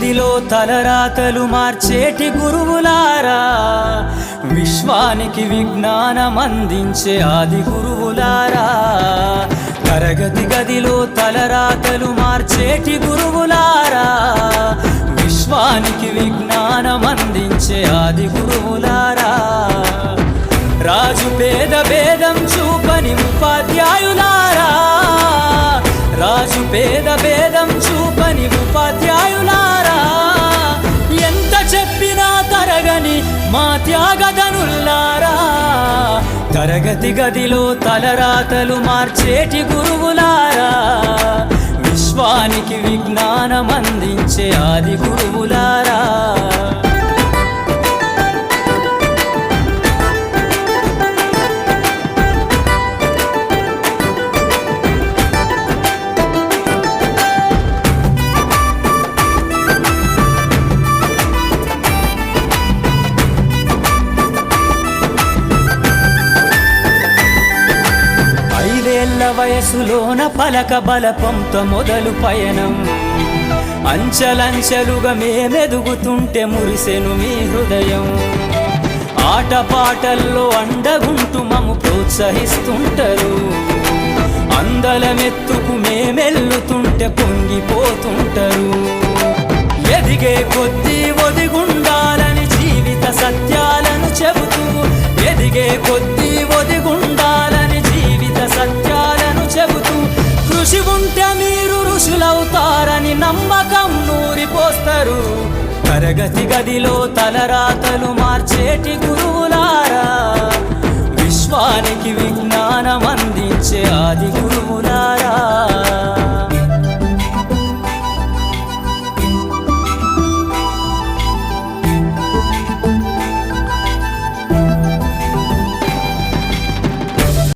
గదిలో తలరాతలు మార్చేటి గురువులారా, విశ్వానికి విజ్ఞానం అందించే ఆది గురువులారా. తరగతి గదిలో తలరాతలు మార్చేటి గురువులారా, విశ్వానికి విజ్ఞానం అందించే ఆది గురువులారా. రాజు పేద భేదం చూపని ఉపాధ్యాయులారా, రాజు పేద భేదం చూపని ఉపాధ్యాయులారా. ఎంత చెప్పినా తరగని మా త్యాగధనుల్లారా, తరగతి గదిలో తలరాతలు మార్చేటి గురువులారా, విశ్వానికి విజ్ఞానం అందించే ఆది గురువులారా. వయసులోన పలక బలపంతో మొదలు పయనం, అంచలంచెలుగా మేమెదుగుతుంటే మురిసెను మీ హృదయం. ఆటపాటల్లో అండగుంటూ మము ప్రోత్సహిస్తుంటారు, అందలమెత్తుకు మేమెల్లుతుంటే పొంగిపోతుంటారు. ఎదిగే కొద్దీ ఒదిగుండాలని జీవిత సత్యాలను చెబుతూ, ఎదిగే కొద్దీ ఒదిగుండాలని జీవిత సత్యాలను చెబుతూ, కృషి ఉంటే మీరు ఋషులవుతారని నమ్మకం నూరిపోస్తారు. తరగతి గదిలో తలరాతలు మార్చేటి గురువులారా, విశ్వానికి